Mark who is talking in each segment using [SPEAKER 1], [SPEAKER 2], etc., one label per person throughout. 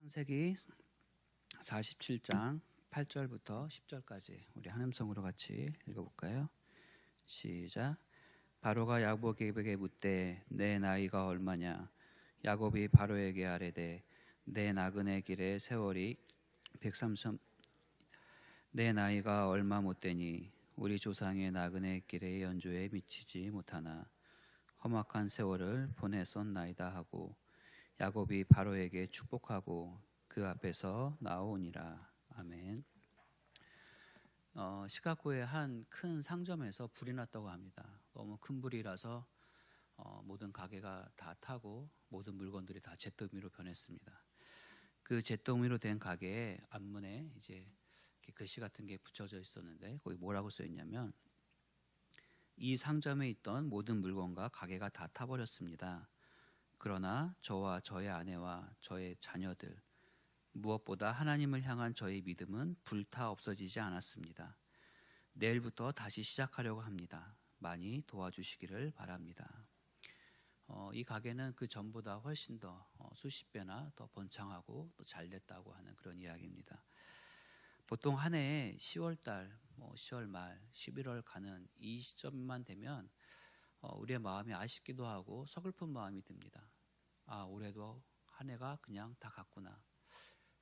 [SPEAKER 1] 창세기 47장 8절부터 10절까지 우리 한 음성으로 같이 읽어볼까요? 시작. 바로가 야곱에게 묻되 내 나이가 얼마냐? 야곱이 바로에게 아뢰되 내 나그네 길의 세월이 130. 내 나이가 얼마 못되니 우리 조상의 나그네 길의 연조에 미치지 못하나 험악한 세월을 보냈었나이다 하고 야곱이 바로에게 축복하고 그 앞에서 나오니라. 아멘. 시카고의 한 큰 상점에서 불이 났다고 합니다. 너무 큰 불이라서 모든 가게가 다 타고 모든 물건들이 다 잿더미로 변했습니다. 그 잿더미로 된 가게의 앞문에 이제 이렇게 글씨 같은 게 붙여져 있었는데 거기 뭐라고 써 있냐면 이 상점에 있던 모든 물건과 가게가 다 타버렸습니다. 그러나 저와 저의 아내와 저의 자녀들 무엇보다 하나님을 향한 저의 믿음은 불타 없어지지 않았습니다. 내일부터 다시 시작하려고 합니다. 많이 도와주시기를 바랍니다. 이 가게는 그 전보다 훨씬 더 수십 배나 더 번창하고 또 잘 됐다고 하는 그런 이야기입니다. 보통 한 해에 10월달, 10월 말, 11월 가는 이 시점만 되면 우리의 마음이 아쉽기도 하고 서글픈 마음이 듭니다. 올해도 한 해가 그냥 다 갔구나.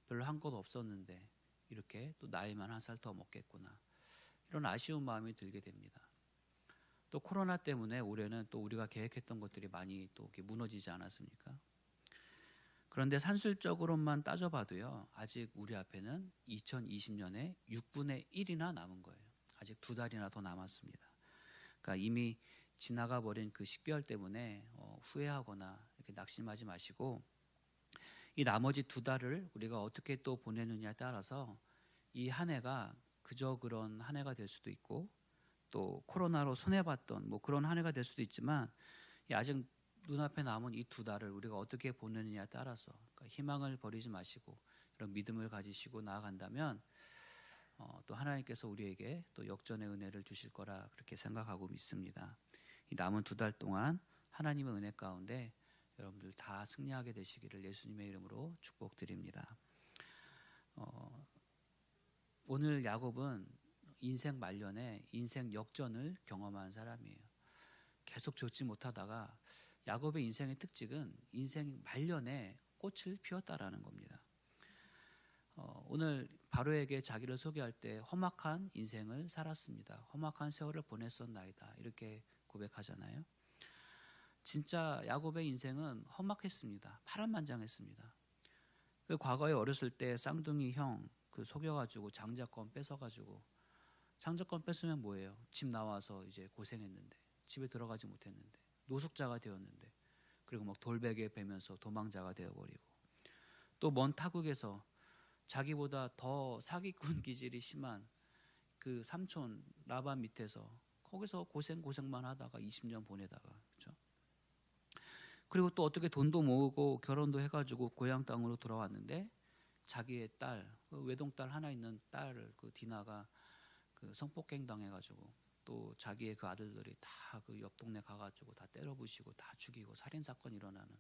[SPEAKER 1] 별로 한 것도 없었는데 이렇게 또 나이만 한 살 더 먹겠구나. 이런 아쉬운 마음이 들게 됩니다. 또 코로나 때문에 올해는 또 우리가 계획했던 것들이 많이 또 이렇게 무너지지 않았습니까? 그런데 산술적으로만 따져봐도요, 아직 우리 앞에는 2020년에 6분의 1이나 남은 거예요. 아직 2달이나 더 남았습니다. 그러니까 이미 지나가 버린 그 10개월 때문에 후회하거나 이렇게 낙심하지 마시고 이 나머지 2달을 우리가 어떻게 또 보내느냐에 따라서 이 한 해가 그저 그런 한 해가 될 수도 있고 또 코로나로 손해봤던 그런 한 해가 될 수도 있지만 아직 눈앞에 남은 이 2달을 우리가 어떻게 보내느냐에 따라서 그러니까 희망을 버리지 마시고 이런 믿음을 가지시고 나아간다면 또 하나님께서 우리에게 또 역전의 은혜를 주실 거라 그렇게 생각하고 믿습니다. 이 남은 2달 동안 하나님의 은혜 가운데 여러분들 다 승리하게 되시기를 예수님의 이름으로 축복드립니다. 오늘 야곱은 인생 말년에 인생 역전을 경험한 사람이에요. 계속 좋지 못하다가 야곱의 인생의 특징은 인생 말년에 꽃을 피웠다라는 겁니다. 오늘 바로에게 자기를 소개할 때 험악한 인생을 살았습니다. 험악한 세월을 보냈었나이다. 이렇게 고백하잖아요. 진짜 야곱의 인생은 험악했습니다. 파란만장했습니다. 그 과거에 어렸을 때 쌍둥이 형 그 속여가지고 장자권 뺏어가지고 장자권 뺏으면 뭐예요? 집 나와서 이제 고생했는데 집에 들어가지 못했는데 노숙자가 되었는데 그리고 막 돌베개 베면서 도망자가 되어버리고 또 먼 타국에서 자기보다 더 사기꾼 기질이 심한 그 삼촌 라반 밑에서 거기서 고생만 하다가 20년 보내다가 그렇죠? 그리고 또 어떻게 돈도 모으고 결혼도 해가지고 고향 땅으로 돌아왔는데 자기의 딸, 그 외동딸 하나 있는 딸을 그 디나가 그 성폭행 당해가지고 또 자기의 그 아들들이 다 그 옆 동네 가가지고 다 때려부시고 다 죽이고 살인 사건 일어나는.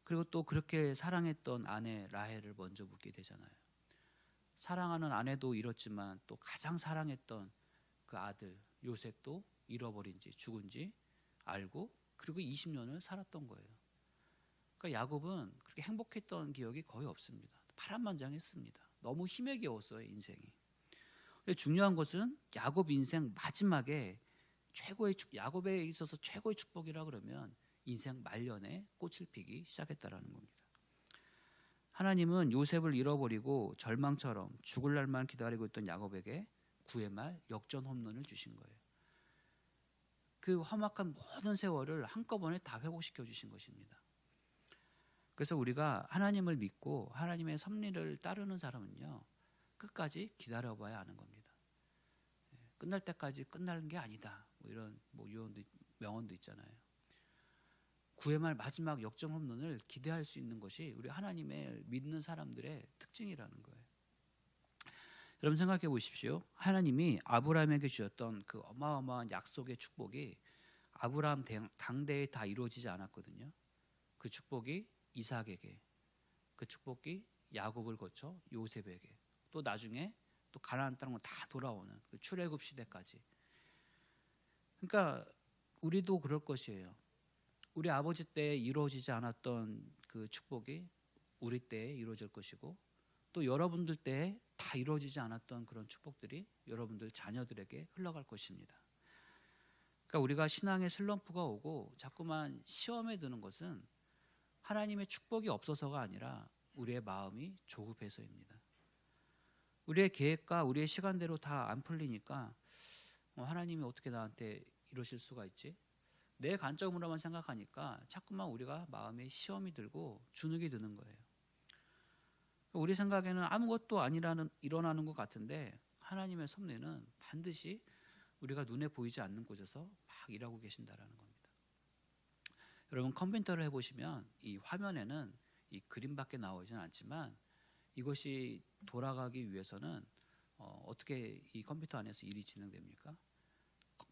[SPEAKER 1] 그리고 또 그렇게 사랑했던 아내 라헬을 먼저 묻게 되잖아요. 사랑하는 아내도 잃었지만 또 가장 사랑했던 그 아들 요셉도 잃어버린지 죽은지 알고 그리고 20년을 살았던 거예요. 그러니까 야곱은 그렇게 행복했던 기억이 거의 없습니다. 파란만장했습니다. 너무 힘에 겨웠어요, 인생이. 근데 중요한 것은 야곱 인생 마지막에 야곱에 있어서 최고의 축복이라 그러면 인생 말년에 꽃을 피기 시작했다라는 겁니다. 하나님은 요셉을 잃어버리고 절망처럼 죽을 날만 기다리고 있던 야곱에게 9회 말 역전 홈런을 주신 거예요. 그 험악한 모든 세월을 한꺼번에 다 회복시켜 주신 것입니다. 그래서 우리가 하나님을 믿고 하나님의 섭리를 따르는 사람은요, 끝까지 기다려봐야 하는 겁니다. 끝날 때까지 끝나는 게 아니다. 이런 명언도 있잖아요. 9회 말 마지막 역전 홈런을 기대할 수 있는 것이 우리 하나님을 믿는 사람들의 특징이라는 거예요. 여러분 생각해 보십시오. 하나님이 아브라함에게 주셨던 그 어마어마한 약속의 축복이 아브라함 당대에 다 이루어지지 않았거든요. 그 축복이 이삭에게 그 축복이 야곱을 거쳐 요셉에게, 또 나중에 또 가나안 땅으로 다 돌아오는 그 출애굽 시대까지. 그러니까 우리도 그럴 것이에요. 우리 아버지 때에 이루어지지 않았던 그 축복이 우리 때에 이루어질 것이고, 또 여러분들 때에 다 이루어지지 않았던 그런 축복들이 여러분들 자녀들에게 흘러갈 것입니다. 그러니까 우리가 신앙의 슬럼프가 오고 자꾸만 시험에 드는 것은 하나님의 축복이 없어서가 아니라 우리의 마음이 조급해서입니다. 우리의 계획과 우리의 시간대로 다 안 풀리니까 하나님이 어떻게 나한테 이러실 수가 있지? 내 관점으로만 생각하니까 자꾸만 우리가 마음에 시험이 들고 주눅이 드는 거예요. 우리 생각에는 아무것도 아니라는 일어나는 것 같은데 하나님의 섭리는 반드시 우리가 눈에 보이지 않는 곳에서 막 일하고 계신다라는 겁니다. 여러분 컴퓨터를 해보시면 이 화면에는 이 그림밖에 나오지는 않지만 이것이 돌아가기 위해서는 어떻게 이 컴퓨터 안에서 일이 진행됩니까?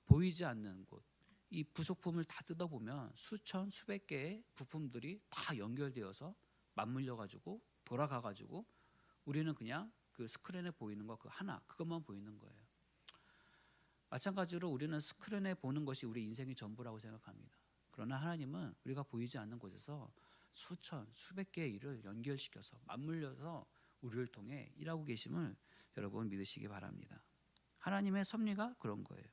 [SPEAKER 1] 보이지 않는 곳, 이 부속품을 다 뜯어보면 수천 수백 개의 부품들이 다 연결되어서 맞물려 가지고 돌아가 가지고 우리는 그냥 그 스크린에 보이는 거 그 하나 그것만 보이는 거예요. 마찬가지로 우리는 스크린에 보는 것이 우리 인생의 전부라고 생각합니다. 그러나 하나님은 우리가 보이지 않는 곳에서 수천 수백 개의 일을 연결시켜서 맞물려서 우리를 통해 일하고 계심을 여러분 믿으시기 바랍니다. 하나님의 섭리가 그런 거예요.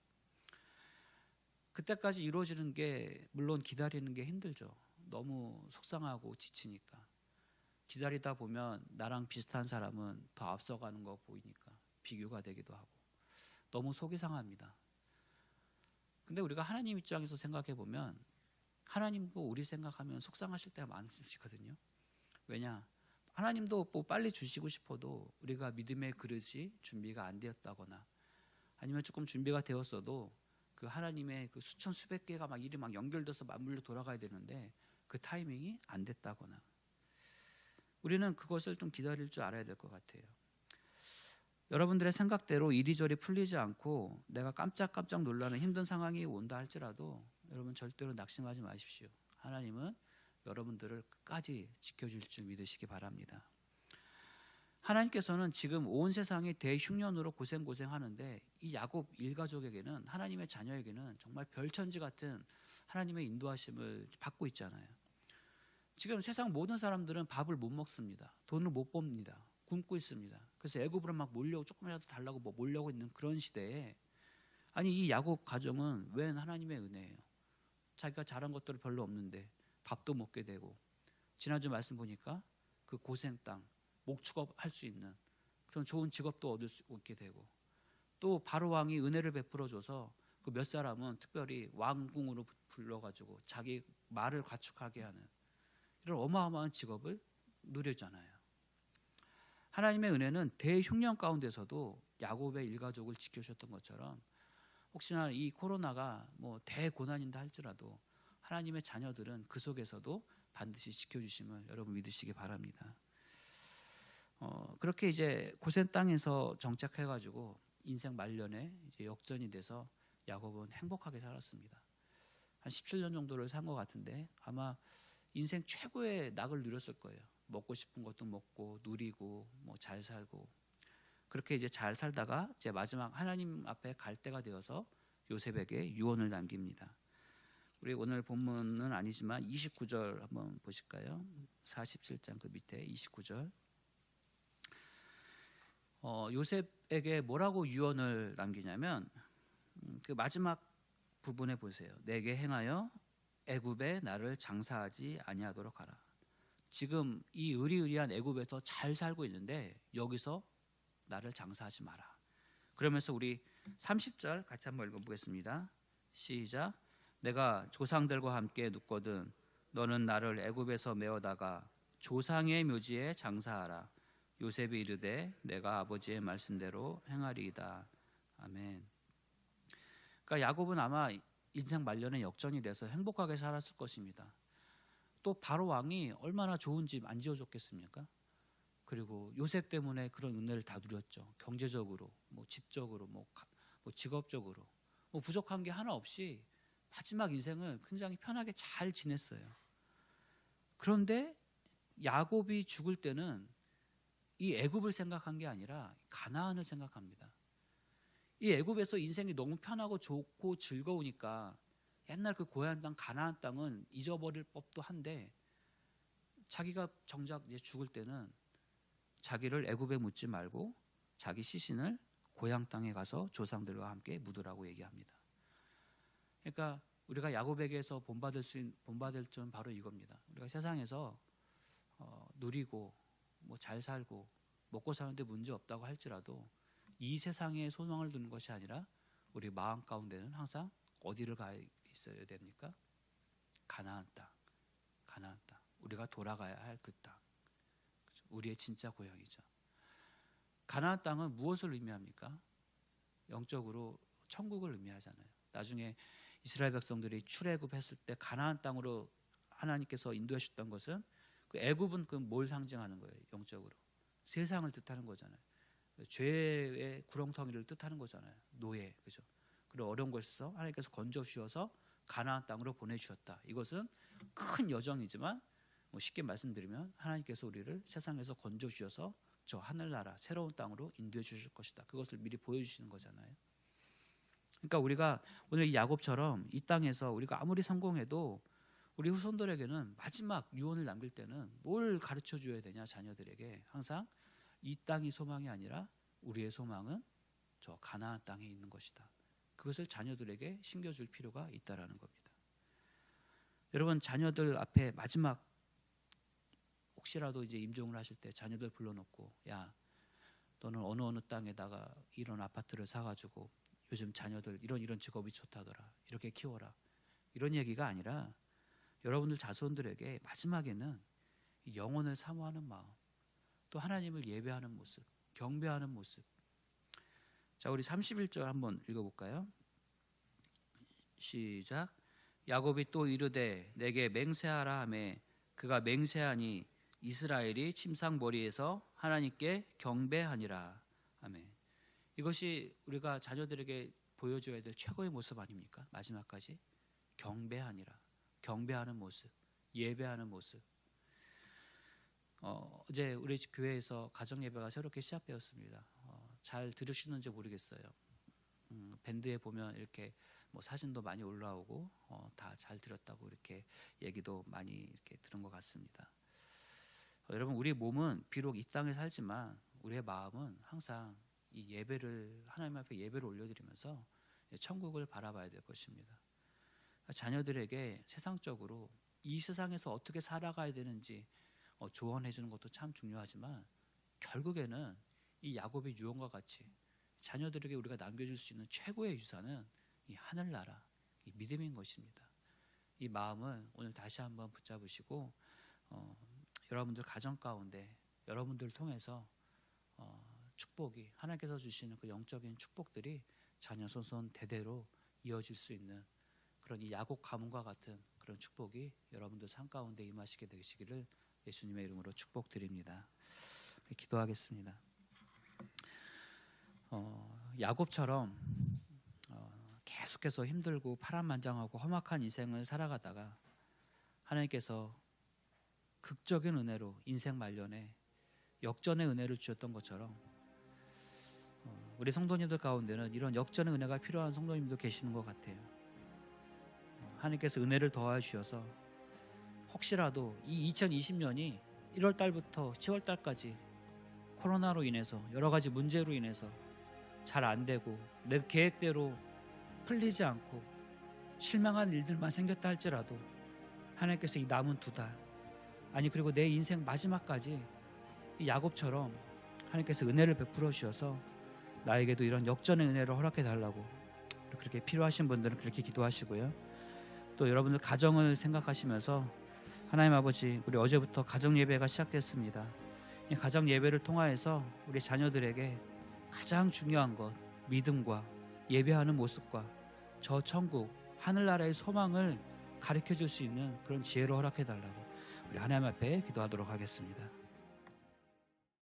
[SPEAKER 1] 그때까지 이루어지는 게 물론 기다리는 게 힘들죠. 너무 속상하고 지치니까. 기다리다 보면 나랑 비슷한 사람은 더 앞서가는 거 보이니까 비교가 되기도 하고 너무 속이 상합니다. 근데 우리가 하나님 입장에서 생각해 보면 하나님도 우리 생각하면 속상하실 때가 많으시거든요. 왜냐? 하나님도 뭐 빨리 주시고 싶어도 우리가 믿음의 그릇이 준비가 안 되었다거나 아니면 조금 준비가 되었어도 그 하나님의 그 수천 수백 개가 막 일이 막 연결돼서 맞물려 돌아가야 되는데 그 타이밍이 안 됐다거나 우리는 그것을 좀 기다릴 줄 알아야 될 것 같아요. 여러분들의 생각대로 이리저리 풀리지 않고 내가 깜짝깜짝 놀라는 힘든 상황이 온다 할지라도 여러분 절대로 낙심하지 마십시오. 하나님은 여러분들을 끝까지 지켜줄 줄 믿으시기 바랍니다. 하나님께서는 지금 온 세상이 대흉년으로 고생하는데 이 야곱 일가족에게는 하나님의 자녀에게는 정말 별천지 같은 하나님의 인도하심을 받고 있잖아요. 지금 세상 모든 사람들은 밥을 못 먹습니다. 돈을 못 법니다. 굶고 있습니다. 그래서 애굽으로 막 몰려고 조금이라도 달라고 뭐 몰려고 있는 그런 시대에 아니 이 야곱 가정은 웬 하나님의 은혜예요. 자기가 잘한 것들이 별로 없는데 밥도 먹게 되고 지난주 말씀 보니까 그 고생 땅 목축업 할 수 있는 그런 좋은 직업도 얻을 수 있게 되고 또 바로 왕이 은혜를 베풀어줘서 그 몇 사람은 특별히 왕궁으로 불러가지고 자기 말을 가축하게 하는 이런 어마어마한 직업을 누리잖아요. 하나님의 은혜는 대흉년 가운데서도 야곱의 일가족을 지켜주셨던 것처럼 혹시나 이 코로나가 뭐 대고난인다 할지라도 하나님의 자녀들은 그 속에서도 반드시 지켜주심을 여러분 믿으시기 바랍니다. 그렇게 이제 고센 땅에서 정착해가지고 인생 말년에 이제 역전이 돼서 야곱은 행복하게 살았습니다. 한 17년 정도를 산 것 같은데 아마 인생 최고의 낙을 누렸을 거예요. 먹고 싶은 것도 먹고 누리고 뭐 잘 살고 그렇게 이제 잘 살다가 이제 마지막 하나님 앞에 갈 때가 되어서 요셉에게 유언을 남깁니다. 우리 오늘 본문은 아니지만 29절 한번 보실까요? 47장 그 밑에 29절. 요셉에게 뭐라고 유언을 남기냐면 그 마지막 부분에 보세요. 내게 행하여 애굽에 나를 장사하지 아니하도록 하라. 지금 이 의리의리한 애굽에서 잘 살고 있는데 여기서 나를 장사하지 마라. 그러면서 우리 30절 같이 한번 읽어보겠습니다. 시작. 내가 조상들과 함께 눕거든 너는 나를 애굽에서 메어다가 조상의 묘지에 장사하라. 요셉이 이르되 내가 아버지의 말씀대로 행하리이다. 아멘. 그러니까 야곱은 아마 인생 말년에 역전이 돼서 행복하게 살았을 것입니다. 또 바로 왕이 얼마나 좋은 집 안 지어줬겠습니까? 그리고 요셉 때문에 그런 은혜를 다 누렸죠. 경제적으로, 뭐 집적으로, 뭐 직업적으로, 뭐 부족한 게 하나 없이 마지막 인생을 굉장히 편하게 잘 지냈어요. 그런데 야곱이 죽을 때는 이 애굽을 생각한 게 아니라 가나안을 생각합니다. 이 애굽에서 인생이 너무 편하고 좋고 즐거우니까 옛날 그 고향 땅 가나안 땅은 잊어버릴 법도 한데, 자기가 정작 이제 죽을 때는 자기를 애굽에 묻지 말고 자기 시신을 고향 땅에 가서 조상들과 함께 묻으라고 얘기합니다. 그러니까 우리가 야곱에게서 본받을 점 바로 이겁니다. 우리가 세상에서 누리고 뭐 잘 살고 먹고 사는데 문제 없다고 할지라도 이 세상에 소망을 두는 것이 아니라 우리 마음 가운데는 항상 어디를 가 있어야 됩니까? 가나안 땅, 가나안 땅. 우리가 돌아가야 할 그 땅. 우리의 진짜 고향이죠. 가나안 땅은 무엇을 의미합니까? 영적으로 천국을 의미하잖아요. 나중에 이스라엘 백성들이 출애굽했을 때 가나안 땅으로 하나님께서 인도해 주셨던 것은, 그 애굽은 그 뭘 상징하는 거예요? 영적으로 세상을 뜻하는 거잖아요. 죄의 구렁텅이를 뜻하는 거잖아요. 노예, 그죠? 그리고 어려운 곳에서 하나님께서 건져 주셔서 가나안 땅으로 보내주셨다. 이것은 큰 여정이지만 쉽게 말씀드리면 하나님께서 우리를 세상에서 건져 주셔서 저 하늘나라 새로운 땅으로 인도해 주실 것이다. 그것을 미리 보여주시는 거잖아요. 그러니까 우리가 오늘 이 야곱처럼 이 땅에서 우리가 아무리 성공해도 우리 후손들에게는 마지막 유언을 남길 때는 뭘 가르쳐 줘야 되냐? 자녀들에게 항상 이 땅이 소망이 아니라 우리의 소망은 저 가나안 땅에 있는 것이다. 그것을 자녀들에게 심겨줄 필요가 있다라는 겁니다. 여러분, 자녀들 앞에 마지막 혹시라도 이제 임종을 하실 때 자녀들 불러놓고, 야, 너는 어느 땅에다가 이런 아파트를 사가지고 요즘 자녀들 이런 직업이 좋다더라, 이렇게 키워라, 이런 얘기가 아니라 여러분들 자손들에게 마지막에는 영혼을 사모하는 마음, 또 하나님을 예배하는 모습, 경배하는 모습. 자, 우리 31절 한번 읽어볼까요? 시작. 야곱이 또 이르되 내게 맹세하라 하매 그가 맹세하니 이스라엘이 침상머리에서 하나님께 경배하니라. 아멘. 이것이 우리가 자녀들에게 보여줘야 될 최고의 모습 아닙니까? 마지막까지 경배하니라. 경배하는 모습, 예배하는 모습. 이제 우리 집 교회에서 가정 예배가 새롭게 시작되었습니다. 잘 들으시는지 모르겠어요. 밴드에 보면 이렇게 뭐 사진도 많이 올라오고 다 잘 들었다고 이렇게 얘기도 많이 이렇게 들은 것 같습니다. 여러분, 우리 몸은 비록 이 땅에 살지만 우리의 마음은 항상 이 예배를, 하나님 앞에 예배를 올려드리면서 천국을 바라봐야 될 것입니다. 자녀들에게 세상적으로 이 세상에서 어떻게 살아가야 되는지 조언해 주는 것도 참 중요하지만, 결국에는 이 야곱의 유언과 같이 자녀들에게 우리가 남겨줄 수 있는 최고의 유산은 이 하늘나라, 이 믿음인 것입니다. 이 마음을 오늘 다시 한번 붙잡으시고 여러분들 가정 가운데 여러분들을 통해서 축복이, 하나님께서 주시는 그 영적인 축복들이 자녀 손손 대대로 이어질 수 있는 그런 이 야곱 가문과 같은 그런 축복이 여러분들 삶 가운데 임하시게 되시기를 예수님의 이름으로 축복드립니다. 기도하겠습니다. 야곱처럼 계속해서 힘들고 파란만장하고 험악한 인생을 살아가다가 하나님께서 극적인 은혜로 인생 말년에 역전의 은혜를 주셨던 것처럼 우리 성도님들 가운데는 이런 역전의 은혜가 필요한 성도님도 계시는 것 같아요. 하나님께서 은혜를 더하여 주셔서 혹시라도 이 2020년이 1월 달부터 10월 달까지 코로나로 인해서 여러 가지 문제로 인해서 잘 안 되고 내 계획대로 풀리지 않고 실망한 일들만 생겼다 할지라도 하나님께서 이 남은 2달, 아니 그리고 내 인생 마지막까지 이 야곱처럼 하나님께서 은혜를 베풀어 주셔서 나에게도 이런 역전의 은혜를 허락해 달라고, 그렇게 필요하신 분들은 그렇게 기도하시고요. 또 여러분들 가정을 생각하시면서 하나님 아버지, 우리 어제부터 가정 예배가 시작됐습니다. 이 가정 예배를 통하여서 우리 자녀들에게 가장 중요한 것, 믿음과 예배하는 모습과 저 천국 하늘나라의 소망을 가르쳐 줄 수 있는 그런 지혜를 허락해 달라고 우리 하나님 앞에 기도하도록 하겠습니다.